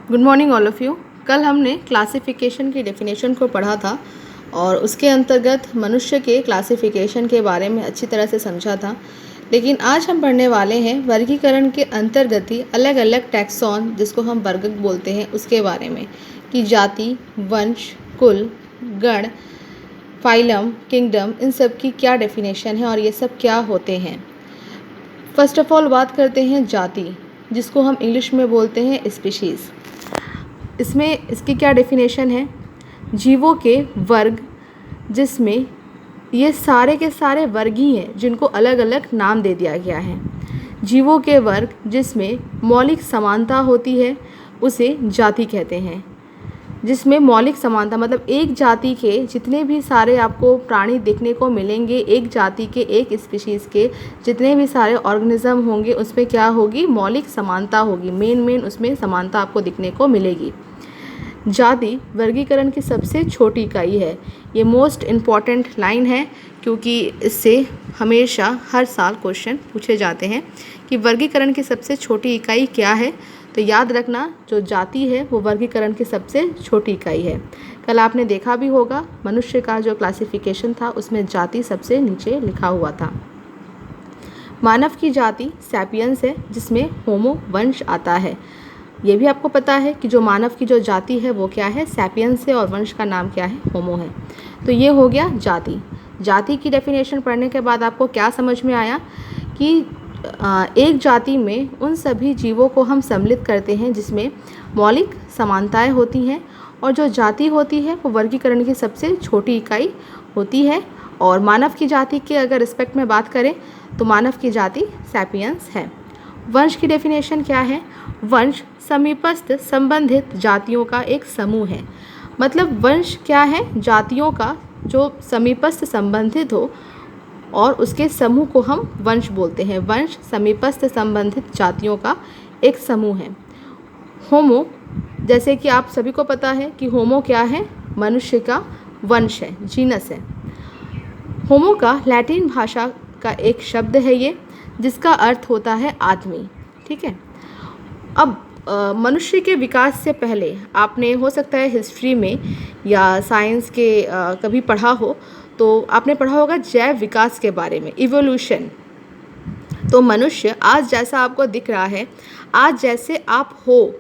Good morning all of you. कल हमने classification की डेफिनेशन को पढ़ा था और उसके अंतर्गत मनुष्य के क्लासिफिकेशन के बारे में अच्छी तरह से समझा था। लेकिन आज हम पढ़ने वाले हैं वर्गीकरण के अंतर्गत ही अलग अलग टैक्सॉन, जिसको हम वर्ग बोलते हैं, उसके बारे में कि जाति, वंश, कुल, गण, फाइलम, किंगडम, इन सब की क्या डेफिनेशन है और ये सब क्या होते हैं। फर्स्ट ऑफ ऑल बात करते हैं जाति, जिसको हम इंग्लिश में बोलते हैं स्पीशीज़। इसमें इसकी क्या डेफिनेशन है? जीवों के वर्ग, जिसमें ये सारे के सारे वर्ग ही हैं जिनको अलग अलग नाम दे दिया गया है। जीवों के वर्ग जिसमें मौलिक समानता होती है उसे जाति कहते हैं। जिसमें मौलिक समानता मतलब एक जाति के जितने भी सारे आपको प्राणी देखने को मिलेंगे, एक जाति के, एक स्पीशीज़ के जितने भी सारे ऑर्गेनिज्म होंगे, उसमें क्या होगी? मौलिक समानता होगी। मेन उसमें समानता आपको दिखने को मिलेगी। जाति वर्गीकरण की सबसे छोटी इकाई है। ये मोस्ट इम्पॉर्टेंट लाइन है क्योंकि इससे हमेशा हर साल क्वेश्चन पूछे जाते हैं कि वर्गीकरण की सबसे छोटी इकाई क्या है। तो याद रखना, जो जाति है वो वर्गीकरण की सबसे छोटी इकाई है। कल आपने देखा भी होगा मनुष्य का जो क्लासिफिकेशन था उसमें जाति सबसे नीचे लिखा हुआ था। मानव की जाति सैपियंस है, जिसमें होमो वंश आता है। ये भी आपको पता है कि जो मानव की जो जाति है वो क्या है? सैपियंस है, और वंश का नाम क्या है? होमो है। तो ये हो गया जाति। जाति की डेफिनेशन पढ़ने के बाद आपको क्या समझ में आया कि एक जाति में उन सभी जीवों को हम सम्मिलित करते हैं जिसमें मौलिक समानताएं होती हैं, और जो जाति होती है वो वर्गीकरण की सबसे छोटी इकाई होती है। और मानव की जाति के अगर रिस्पेक्ट में बात करें तो मानव की जाति सैपियंस है। वंश की डेफिनेशन क्या है? वंश समीपस्थ संबंधित जातियों का एक समूह है। मतलब वंश क्या है? जातियों का जो समीपस्थ संबंधित हो और उसके समूह को हम वंश बोलते हैं। वंश समीपस्थ संबंधित जातियों का एक समूह है। होमो, जैसे कि आप सभी को पता है कि होमो क्या है? मनुष्य का वंश है, जीनस है। होमो का लैटिन भाषा का एक शब्द है ये, जिसका अर्थ होता है आदमी। ठीक है। अब मनुष्य के विकास से पहले आपने हो सकता है हिस्ट्री में या साइंस के कभी पढ़ा हो, तो आपने पढ़ा होगा जैव विकास के बारे में, इवोल्यूशन। तो मनुष्य आज जैसा आपको दिख रहा है, आज जैसे आप हो,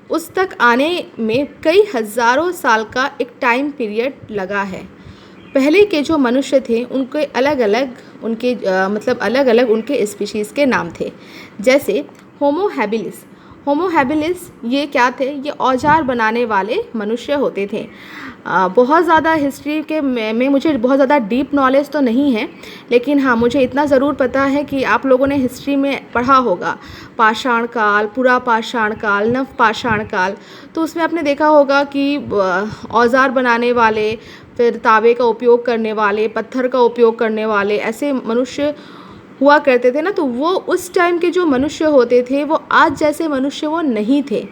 उस तक आने में कई हज़ारों साल का एक टाइम पीरियड लगा है। पहले के जो मनुष्य थे उनके अलग अलग अलग अलग उनके स्पीशीज़ के नाम थे। जैसे होमो हैबिलिस। होमो हैबिलिस ये क्या थे? ये औजार बनाने वाले मनुष्य होते थे। बहुत ज़्यादा हिस्ट्री के में मुझे बहुत ज़्यादा डीप नॉलेज तो नहीं है, लेकिन हाँ, मुझे इतना ज़रूर पता है कि आप लोगों ने हिस्ट्री में पढ़ा होगा पाषाण काल, पुरा पाषाण काल, नव पाषाण काल। तो उसमें आपने देखा होगा कि औजार बनाने वाले, फिर तावे का उपयोग करने वाले, पत्थर का उपयोग करने वाले ऐसे मनुष्य हुआ करते थे ना। तो वो उस टाइम के जो मनुष्य होते थे वो आज जैसे मनुष्य वो नहीं थे।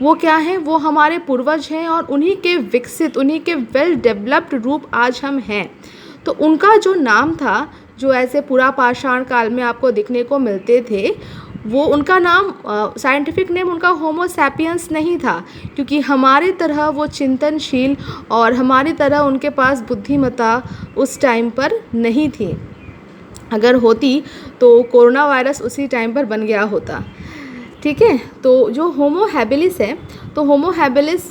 वो क्या हैं? वो हमारे पूर्वज हैं, और उन्हीं के विकसित, उन्हीं के वेल डेवलप्ड रूप आज हम हैं। तो उनका जो नाम था, जो ऐसे पुरा पाषाण काल में आपको दिखने को मिलते थे, वो उनका नाम साइंटिफिक नेम उनका होमो सैपियंस नहीं था, क्योंकि हमारे तरह वो चिंतनशील और हमारी तरह उनके पास बुद्धिमत्ता उस टाइम पर नहीं थी। अगर होती तो कोरोना वायरस उसी टाइम पर बन गया होता। ठीक है। तो जो होमो हैबिलिस है, तो होमो हैबिलिस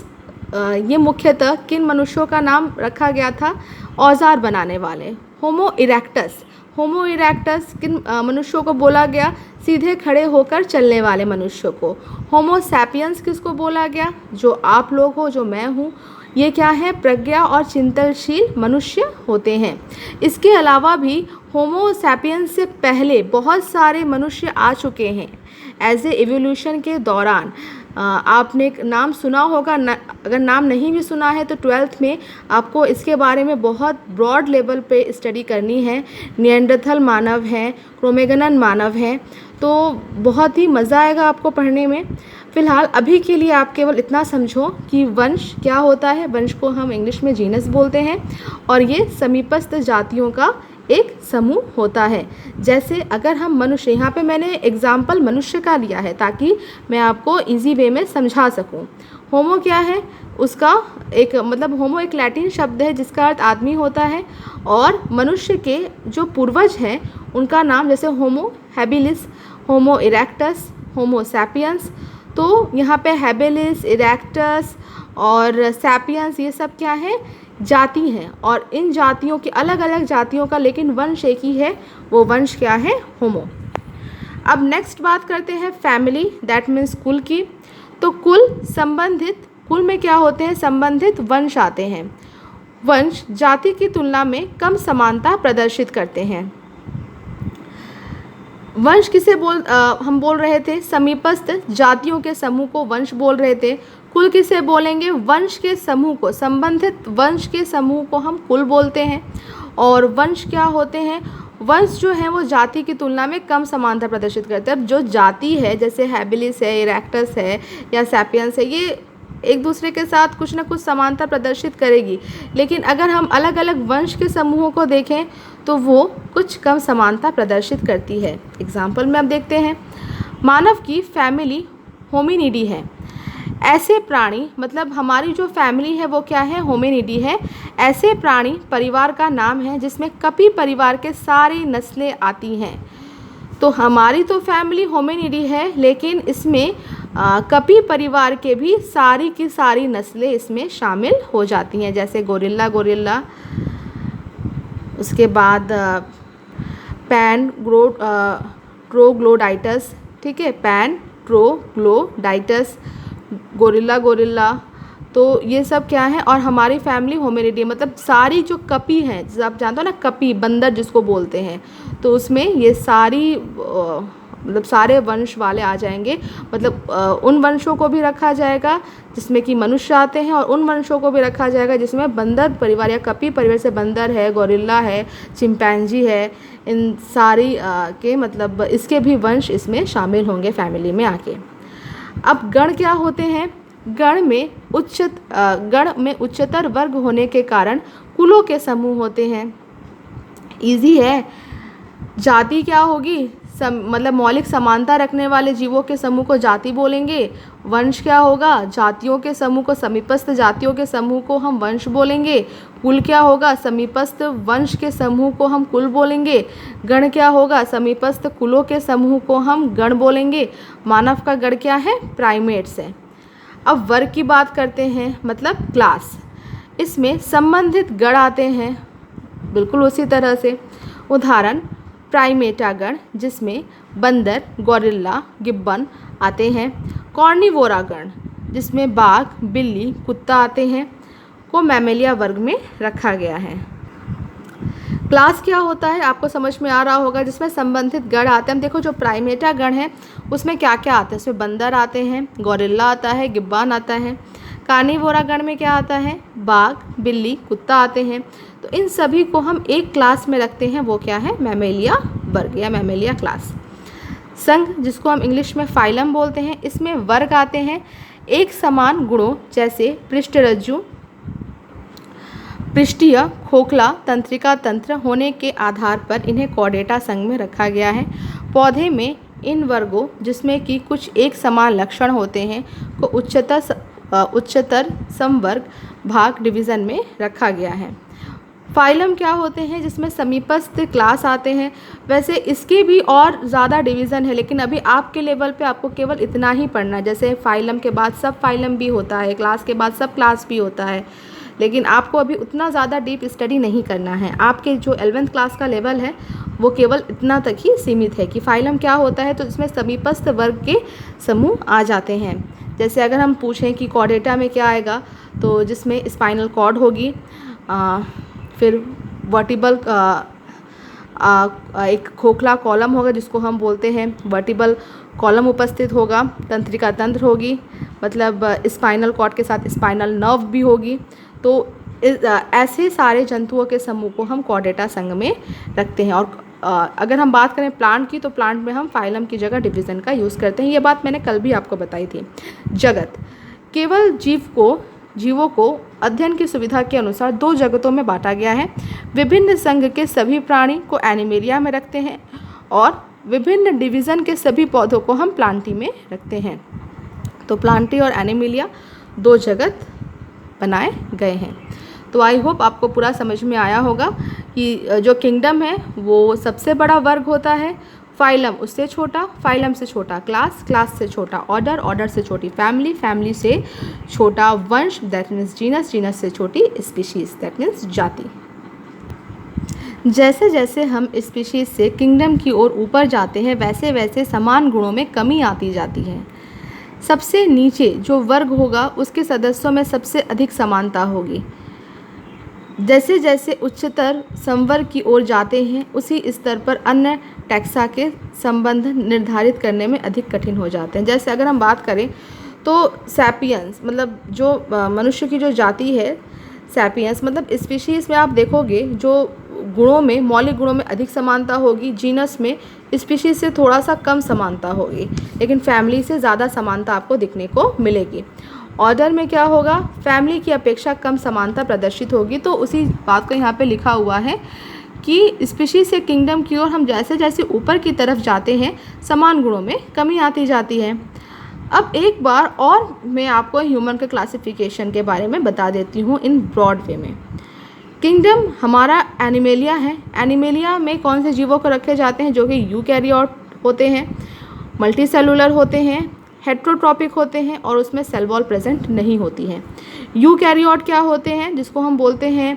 ये मुख्यतः किन मनुष्यों का नाम रखा गया था? औजार बनाने वाले। होमो इरेक्टस। होमो इरेक्टस किन मनुष्यों को बोला गया? सीधे खड़े होकर चलने वाले मनुष्य को। होमो सैपियंस किसको बोला गया? जो आप लोग हो, जो मैं हूँ, ये क्या है? प्रज्ञा और चिंतनशील मनुष्य होते हैं। इसके अलावा भी होमो सैपियंस से पहले बहुत सारे मनुष्य आ चुके हैं एज ए एवोल्यूशन के दौरान। आपने नाम सुना होगा, अगर नाम नहीं भी सुना है तो 12th में आपको इसके बारे में बहुत ब्रॉड लेवल पे स्टडी करनी है। निएंडरथल मानव हैं, क्रोमेगनन मानव हैं, तो बहुत ही मज़ा आएगा आपको पढ़ने में। फ़िलहाल अभी के लिए आप केवल इतना समझो कि वंश क्या होता है। वंश को हम इंग्लिश में जीनस बोलते हैं, और ये समीपस्थ जातियों का एक समूह होता है। जैसे अगर हम मनुष्य, यहाँ पे मैंने एग्जाम्पल मनुष्य का लिया है ताकि मैं आपको इजी वे में समझा सकूँ। होमो क्या है, उसका एक मतलब होमो एक लैटिन शब्द है जिसका अर्थ आदमी होता है, और मनुष्य के जो पूर्वज हैं उनका नाम जैसे होमो हैबिलिस, होमो इरेक्टस, होमो सैपियंस। तो यहाँ पे हैबिलिस, इरेक्टस और सैपियंस ये सब क्या है, जाति हैं, और इन जातियों की अलग अलग जातियों का लेकिन वंश एक ही है, वो वंश क्या है, होमो। अब नेक्स्ट बात करते हैं फैमिली, दैट मीन्स कुल की। तो कुल संबंधित, कुल में क्या होते हैं, संबंधित वंश आते हैं। वंश जाति की तुलना में कम समानता प्रदर्शित करते हैं। वंश किसे हम बोल रहे थे, समीपस्थ जातियों के समूह को वंश बोल रहे थे। कुल किसे बोलेंगे, वंश के समूह को, संबंधित वंश के समूह को हम कुल बोलते हैं। और वंश क्या होते हैं, वंश जो है वो जाति की तुलना में कम समानता प्रदर्शित करते हैं। अब जो जाति है जैसे हैबिलिस है, इरेक्टस है या सैपियंस है, ये एक दूसरे के साथ कुछ ना कुछ समानता प्रदर्शित करेगी, लेकिन अगर हम अलग अलग वंश के समूहों को देखें तो वो कुछ कम समानता प्रदर्शित करती है। एग्जाम्पल में अब देखते हैं, मानव की फैमिली होमिनिडी है। ऐसे प्राणी, मतलब हमारी जो फैमिली है वो क्या है, होमिनिडी है। ऐसे प्राणी परिवार का नाम है जिसमें कपी परिवार के सारी नस्लें आती हैं। तो हमारी तो फैमिली होमिनिडी है, लेकिन इसमें कपी परिवार के भी सारी की सारी नस्लें इसमें शामिल हो जाती हैं, जैसे गोरिल्ला, उसके बाद पैन ट्रोग्लोडाइटस, ठीक है, पैन ट्रोग्लोडाइटस, गोरिल्ला। तो ये सब क्या है, और हमारी फैमिली होमिनिडी मतलब सारी जो कपी हैं, जैसे आप जानते हो ना कपी, बंदर जिसको बोलते हैं, तो उसमें ये सारी मतलब सारे वंश वाले आ जाएंगे। मतलब उन वंशों को भी रखा जाएगा जिसमें कि मनुष्य आते हैं, और उन वंशों को भी रखा जाएगा जिसमें बंदर परिवार या कपी परिवार से बंदर है, गोरिल्ला है, चिंपैंजी है, इन सारी के मतलब इसके भी वंश इसमें शामिल होंगे फैमिली में आके। अब गण क्या होते हैं, गण में उच्चतर वर्ग होने के कारण कुलों के समूह होते हैं। इजी है, जाति क्या होगी, मतलब मौलिक समानता रखने वाले जीवों के समूह को जाति बोलेंगे। वंश क्या होगा, जातियों के समूह को, समीपस्थ जातियों के समूह को हम वंश बोलेंगे। कुल क्या होगा, समीपस्थ वंश के समूह को हम कुल बोलेंगे। गण क्या होगा, समीपस्थ कुलों के समूह को हम गण बोलेंगे। मानव का गण क्या है, प्राइमेट्स है। अब वर्ग की बात करते हैं, मतलब क्लास। इसमें संबंधित गण आते हैं बिल्कुल उसी तरह से। उदाहरण प्राइमेटा गण, जिसमें बंदर, गोरिल्ला, गिब्बन आते हैं। कॉर्निवोरा गण, जिसमें बाघ, बिल्ली, कुत्ता आते हैं, को मैमेलिया वर्ग में रखा गया है। क्लास क्या होता है आपको समझ में आ रहा होगा, जिसमें संबंधित गण आते हैं। देखो जो प्राइमेटा गण है उसमें क्या क्या आता है, उसमें बंदर आते हैं, गोरिल्ला आता है, गिब्बन आता है। कार्निवोरा गण में क्या आता है, बाघ, बिल्ली, कुत्ता आते हैं। तो इन सभी को हम एक क्लास में रखते हैं, वो क्या है, मैमेलिया वर्ग या मैमेलिया क्लास। संघ, जिसको हम इंग्लिश में फाइलम बोलते हैं, इसमें वर्ग आते हैं एक समान गुणों जैसे पृष्ठरज्जु, पृष्ठीय, खोखला, तंत्रिका तंत्र होने के आधार पर इन्हें कॉर्डेटा संघ में रखा गया है। पौधे में इन वर्गों, जिसमें कि कुछ एक समान लक्षण होते हैं, को उच्चतर समवर्ग भाग डिवीज़न में रखा गया है। फाइलम क्या होते हैं, जिसमें समीपस्थ क्लास आते हैं। वैसे इसके भी और ज़्यादा डिवीज़न है, लेकिन अभी आपके लेवल पे आपको केवल इतना ही पढ़ना है। जैसे फाइलम के बाद सब फाइलम भी होता है, क्लास के बाद सब क्लास भी होता है, लेकिन आपको अभी उतना ज़्यादा डीप स्टडी नहीं करना है। आपके जो 11वीं क्लास का लेवल है वो केवल इतना तक ही सीमित है कि फाइलम क्या होता है। तो इसमें समीपस्थ वर्ग के समूह आ जाते हैं। जैसे अगर हम पूछें कि कॉर्डेटा में क्या आएगा, तो जिसमें स्पाइनल कॉर्ड होगी, फिर वर्टिबल एक खोखला कॉलम होगा जिसको हम बोलते हैं वर्टिबल कॉलम उपस्थित होगा, तंत्रिका तंत्र होगी, मतलब स्पाइनल कॉर्ड के साथ स्पाइनल नर्व भी होगी। तो ऐसे सारे जंतुओं के समूह को हम कॉर्डेटा संघ में रखते हैं। और अगर हम बात करें प्लांट की, तो प्लांट में हम फाइलम की जगह डिवीज़न का यूज़ करते हैं। ये बात मैंने कल भी आपको बताई थी। जगत, केवल जीवों को अध्ययन की सुविधा के अनुसार दो जगतों में बांटा गया है। विभिन्न संघ के सभी प्राणी को एनिमेलिया में रखते हैं और विभिन्न डिवीज़न के सभी पौधों को हम प्लांटी में रखते हैं। तो प्लांटी और एनिमेलिया दो जगत बनाए गए हैं। तो आई होप आपको पूरा समझ में आया होगा कि जो किंगडम है वो सबसे बड़ा वर्ग होता है, फाइलम उससे छोटा, फाइलम से छोटा क्लास, क्लास से छोटा ऑर्डर, ऑर्डर से छोटी फैमिली, फैमिली से छोटा वंश दैट मीन्स जीनस, जीनस से छोटी स्पीशीज़ दैट मीन्स जाति। जैसे जैसे हम स्पीशीज़ से किंगडम की ओर ऊपर जाते हैं वैसे वैसे समान गुणों में कमी आती जाती है। सबसे नीचे जो वर्ग होगा उसके सदस्यों में सबसे अधिक समानता होगी। जैसे जैसे उच्चतर संवर्ग की ओर जाते हैं उसी स्तर पर अन्य टैक्सा के संबंध निर्धारित करने में अधिक कठिन हो जाते हैं। जैसे अगर हम बात करें तो सैपियंस मतलब जो मनुष्य की जो जाति है, सैपियंस मतलब स्पीशीज़ में आप देखोगे जो गुणों में, मौलिक गुणों में अधिक समानता होगी, जीनस में स्पीशीज़ से थोड़ा सा कम समानता होगी, लेकिन फैमिली से ज़्यादा समानता आपको दिखने को मिलेगी। ऑर्डर में क्या होगा, फैमिली की अपेक्षा कम समानता प्रदर्शित होगी। तो उसी बात को यहाँ पे लिखा हुआ है कि स्पीशीज़ से किंगडम की ओर हम जैसे जैसे ऊपर की तरफ जाते हैं समान गुणों में कमी आती जाती है। अब एक बार और मैं आपको ह्यूमन के क्लासिफिकेशन के बारे में बता देती हूँ इन ब्रॉड वे में। किंगडम हमारा एनिमेलिया है। एनिमेलिया में कौन से जीवों को रखे जाते हैं, जो कि यूकैरियोट होते हैं, मल्टीसेलुलर होते हैं, हेट्रोट्रॉपिक होते हैं और उसमें सेल वॉल प्रेजेंट नहीं होती है। यूकैरियोट क्या होते हैं, जिसको हम बोलते हैं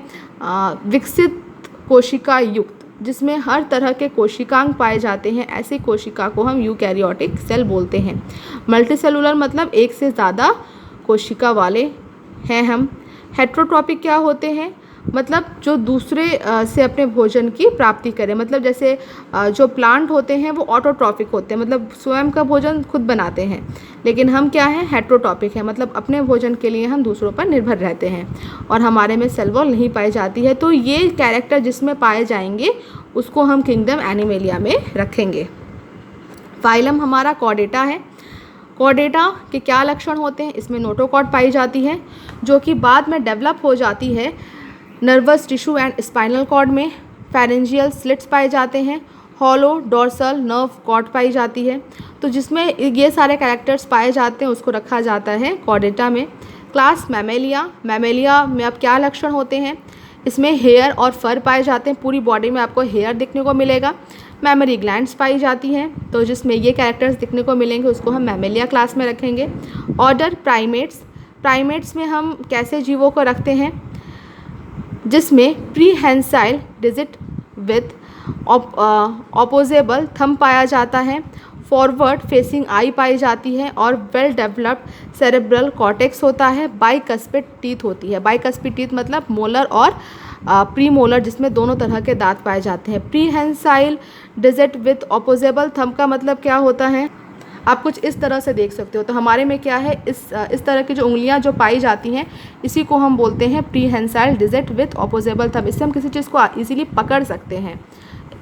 विकसित कोशिका युक्त, जिसमें हर तरह के कोशिकांग पाए जाते हैं, ऐसी कोशिका को हम यूकैरियोटिक सेल बोलते हैं। मल्टीसेलुलर मतलब एक से ज़्यादा कोशिका वाले हैं हम। हेट्रोट्रॉपिक क्या होते हैं, मतलब जो दूसरे से अपने भोजन की प्राप्ति करें, मतलब जैसे जो प्लांट होते हैं वो ऑटोट्रॉपिक होते हैं, मतलब स्वयं का भोजन खुद बनाते हैं, लेकिन हम क्या हैं, हेट्रोट्रॉपिक है, मतलब अपने भोजन के लिए हम दूसरों पर निर्भर रहते हैं और हमारे में सेल वॉल नहीं पाई जाती है। तो ये कैरेक्टर जिसमें पाए जाएंगे उसको हम किंगडम एनिमेलिया में रखेंगे। फाइलम हमारा कॉर्डेटा है। कॉर्डेटा के क्या लक्षण होते हैं, इसमें नोटोकॉर्ड पाई जाती है जो कि बाद में डेवलप हो जाती है nervous tissue and spinal cord में। फेरेंजियल स्लिट्स पाए जाते हैं, हॉलो डोर्सल नर्व कॉर्ड पाई जाती है। तो जिसमें ये सारे कैरेक्टर्स पाए जाते हैं उसको रखा जाता है कॉर्डेटा में। Class Mammalia. मैमेलिया में अब क्या लक्षण होते हैं, इसमें हेयर और फर पाए जाते हैं, पूरी बॉडी में आपको हेयर दिखने को मिलेगा। मैमरी ग्लैंड्स पाई जाती हैं, तो जिसमें ये कैरेक्टर्स दिखने को मिलेंगे उसको हम मैमेलिया क्लास में रखेंगे। Order primates. प्राइमेट्स में हम कैसे जीवों को रखते हैं, जिसमें प्रीहेंसाइल डिजिट विथ ऑपोजेबल थंब पाया जाता है, फॉरवर्ड फेसिंग आई पाई जाती है और वेल डेवलप्ड सेरेब्रल कॉर्टेक्स होता है। बाइकस्पिड टीथ होती है। बाइकस्पिड टीथ मतलब मोलर और प्री मोलर, जिसमें दोनों तरह के दांत पाए जाते हैं। प्रीहेंसाइल डिजिट विथ ऑपोजेबल थंब का मतलब क्या होता है, आप कुछ इस तरह से देख सकते हो। तो हमारे में क्या है, इस तरह की जो उंगलियां जो पाई जाती हैं इसी को हम बोलते हैं प्रीहेंसाइल डिजिट विथ ऑपोजेबल थंब। इससे हम किसी चीज़ को इजीली पकड़ सकते हैं,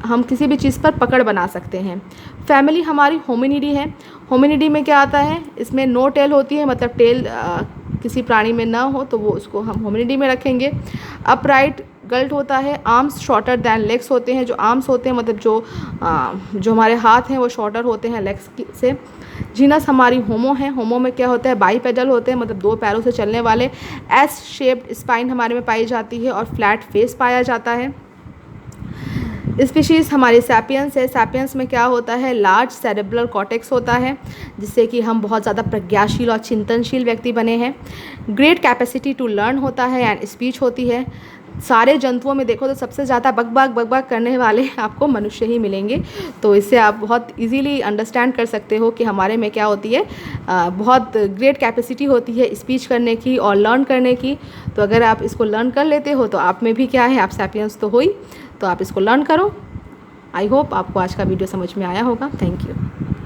हम किसी भी चीज़ पर पकड़ बना सकते हैं। फैमिली हमारी होमिनिडी है। होमिनिडी में क्या आता है, इसमें नो टेल होती है, मतलब टेल किसी प्राणी में ना हो तो वो उसको हम होमिनिडी में रखेंगे। अपराइट गल्ट होता है। आर्म्स शॉर्टर दैन लेग्स होते हैं। जो आर्म्स होते हैं मतलब जो हमारे हाथ हैं वो शॉर्टर होते हैं लेग्स से। जीनस हमारी होमो है। होमो में क्या होता है, बाईपेडल होते हैं, मतलब दो पैरों से चलने वाले। एस शेप्ड स्पाइन हमारे में पाई जाती है और फ्लैट फेस पाया जाता है। स्पीशीज़ हमारी सैपियंस है। सैपियंस में क्या होता है, लार्ज सेरेब्रल कॉर्टेक्स होता है, जिससे कि हम बहुत ज़्यादा प्रज्ञाशील और चिंतनशील व्यक्ति बने हैं। ग्रेट कैपेसिटी टू लर्न होता है एंड स्पीच होती है। सारे जंतुओं में देखो तो सबसे ज़्यादा बकबक करने वाले आपको मनुष्य ही मिलेंगे। तो इससे आप बहुत इजीली अंडरस्टैंड कर सकते हो कि हमारे में क्या होती है, बहुत ग्रेट कैपेसिटी होती है स्पीच करने की और लर्न करने की। तो अगर आप इसको लर्न कर लेते हो तो आप में भी क्या है, आप सैपियंस तो हो ही, तो आप इसको लर्न करो। आई होप आपको आज का वीडियो समझ में आया होगा। Thank you.